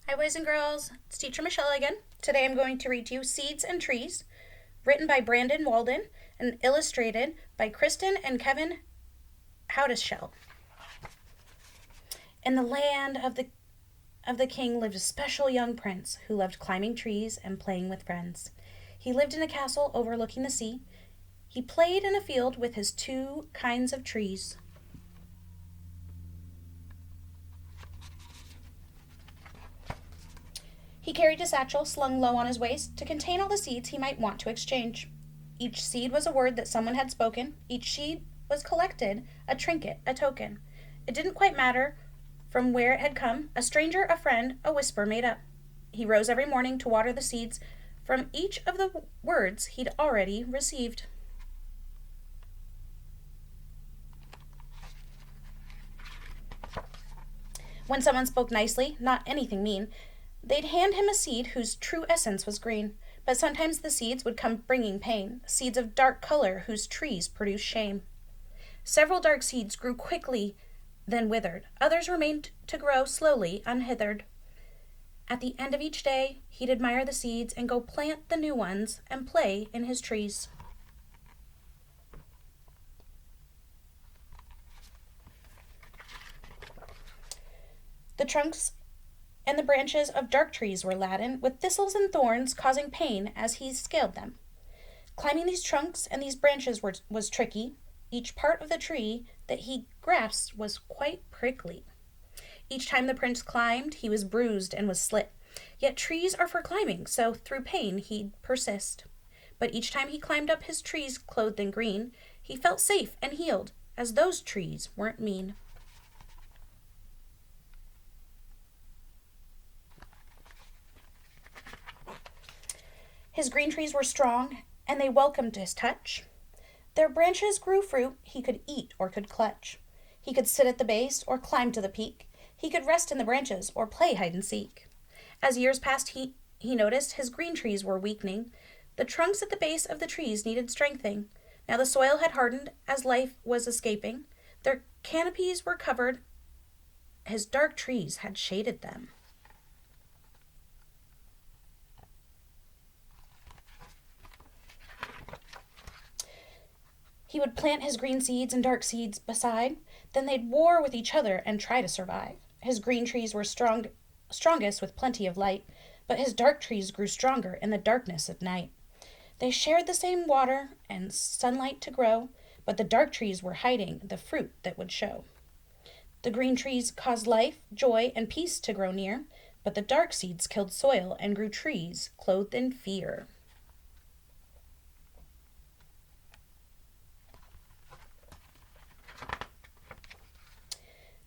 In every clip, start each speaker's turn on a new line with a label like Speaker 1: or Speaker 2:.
Speaker 1: Hi, boys and girls. It's Teacher Michelle again. Today I'm going to read to you Seeds and Trees, written by Brandon Walden and illustrated by Kristen and Kevin Howdeshell. In the land of the king lived a special young prince who loved climbing trees and playing with friends. He lived in a castle overlooking the sea. He played in a field with his two kinds of trees. He carried a satchel slung low on his waist to contain all the seeds he might want to exchange. Each seed was a word that someone had spoken. Each seed was collected, a trinket, a token. It didn't quite matter from where it had come, a stranger, a friend, a whisper made up. He rose every morning to water the seeds from each of the words he'd already received. When someone spoke nicely, not anything mean, they'd hand him a seed whose true essence was green. But sometimes the seeds would come bringing pain, seeds of dark color whose trees produced shame. Several dark seeds grew quickly, then withered. Others remained to grow slowly, unhithered. At the end of each day, he'd admire the seeds and go plant the new ones and play in his trees. The trunks and the branches of dark trees were laden with thistles and thorns causing pain as he scaled them. Climbing these trunks and these branches was tricky. Each part of the tree that he grasped was quite prickly. Each time the prince climbed, he was bruised and was slit. Yet trees are for climbing, so through pain he'd persist. But each time he climbed up his trees clothed in green, he felt safe and healed, as those trees weren't mean. His green trees were strong, and they welcomed his touch. Their branches grew fruit he could eat or could clutch. He could sit at the base or climb to the peak. He could rest in the branches or play hide and seek. As years passed, he noticed his green trees were weakening. The trunks at the base of the trees needed strengthening. Now the soil had hardened as life was escaping. Their canopies were covered. His dark trees had shaded them. He would plant his green seeds and dark seeds beside. Then they'd war with each other and try to survive. His green trees were strongest with plenty of light, but his dark trees grew stronger in the darkness of night. They shared the same water and sunlight to grow, but the dark trees were hiding the fruit that would show. The green trees caused life, joy, and peace to grow near, but the dark seeds killed soil and grew trees clothed in fear.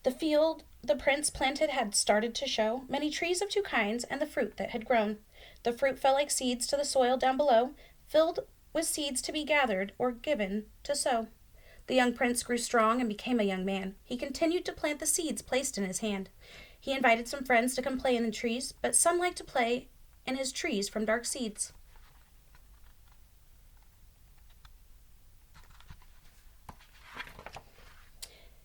Speaker 1: The field the prince planted had started to show many trees of two kinds and the fruit that had grown. The fruit fell like seeds to the soil down below, filled with seeds to be gathered or given to sow. The young prince grew strong and became a young man. He continued to plant the seeds placed in his hand. He invited some friends to come play in the trees, but some liked to play in his trees from dark seeds.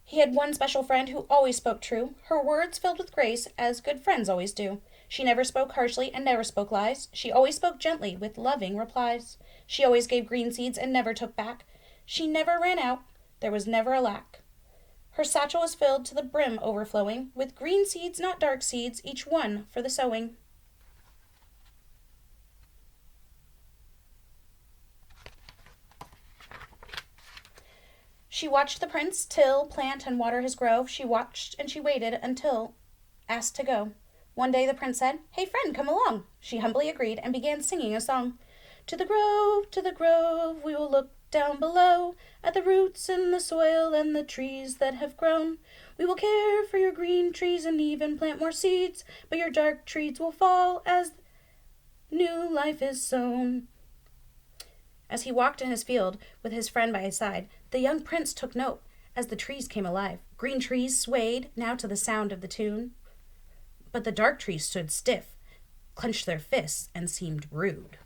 Speaker 1: He had one special friend who always spoke true, her words filled with grace, as good friends always do. She never spoke harshly and never spoke lies. She always spoke gently with loving replies. She always gave green seeds and never took back. She never ran out. There was never a lack. Her satchel was filled to the brim overflowing, with green seeds, not dark seeds, each one for the sowing. She watched the prince till, plant, and water his grove. She watched and she waited until asked to go. One day the prince said, "Hey friend, come along." She humbly agreed and began singing a song. To the grove, we will look down below at the roots in the soil and the trees that have grown. We will care for your green trees and even plant more seeds, but your dark trees will fall as new life is sown. As he walked in his field with his friend by his side, the young prince took note as the trees came alive. Green trees swayed now to the sound of the tune, but the dark trees stood stiff, clenched their fists, and seemed rude.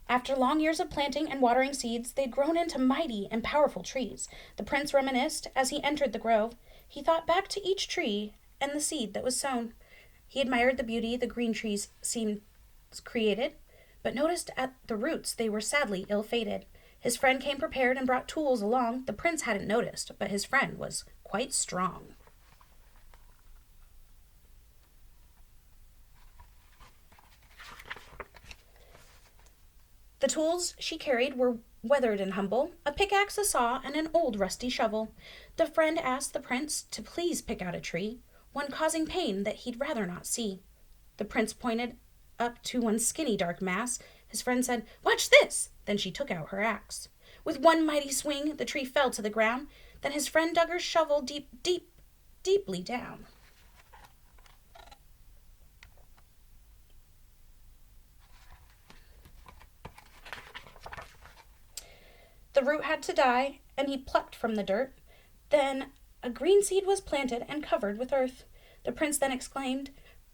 Speaker 1: After long years of planting and watering seeds, they'd grown into mighty and powerful trees. The prince reminisced as he entered the grove. He thought back to each tree and the seed that was sown. He admired the beauty the green trees seemed created, but noticed at the roots they were sadly ill-fated. His friend came prepared and brought tools along. The prince hadn't noticed, but his friend was quite strong. The tools she carried were weathered and humble, a pickaxe, a saw, and an old rusty shovel. The friend asked the prince to please pick out a tree, one causing pain that he'd rather not see. The prince pointed up to one skinny dark mass. His friend said, "Watch this!" Then she took out her axe. With one mighty swing, the tree fell to the ground. Then his friend dug her shovel deeply down. The root had to die, and he plucked from the dirt. Then a green seed was planted and covered with earth. The prince then exclaimed,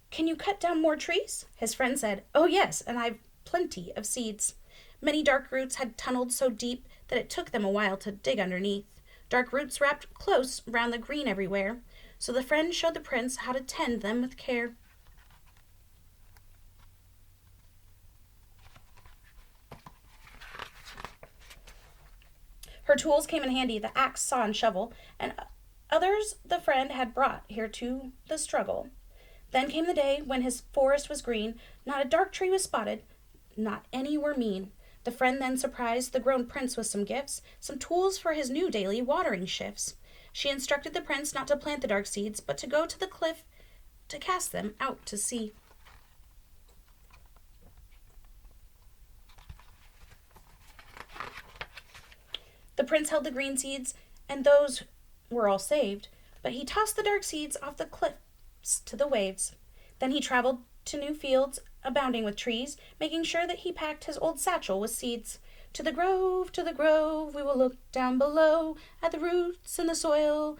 Speaker 1: "Can you cut down more trees?" His friend said, "Oh yes, and I've plenty of seeds." Many dark roots had tunneled so deep that it took them a while to dig underneath. Dark roots wrapped close round the green everywhere, so the friend showed the prince how to tend them with care. Her tools came in handy, the axe, saw, and shovel, and others the friend had brought here to the struggle. Then came the day when his forest was green, not a dark tree was spotted, not any were mean. The friend then surprised the grown prince with some gifts, some tools for his new daily watering shifts. She instructed the prince not to plant the dark seeds, but to go to the cliff to cast them out to sea. The prince held the green seeds, and those were all saved, but he tossed the dark seeds off the cliffs to the waves. Then he traveled to new fields abounding with trees, making sure that he packed his old satchel with seeds. To the grove, we will look down below at the roots and the soil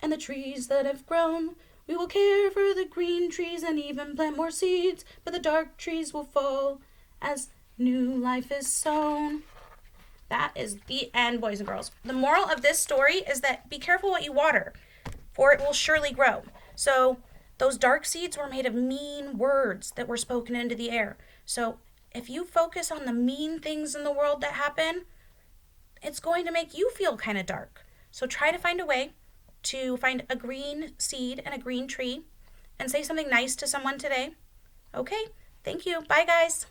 Speaker 1: and the trees that have grown. We will care for the green trees and even plant more seeds, but the dark trees will fall as new life is sown. That is the end, boys and girls. The moral of this story is that be careful what you water, for it will surely grow. So those dark seeds were made of mean words that were spoken into the air. So if you focus on the mean things in the world that happen, it's going to make you feel kind of dark. So try to find a way to find a green seed and a green tree and say something nice to someone today. Okay, thank you. Bye, guys.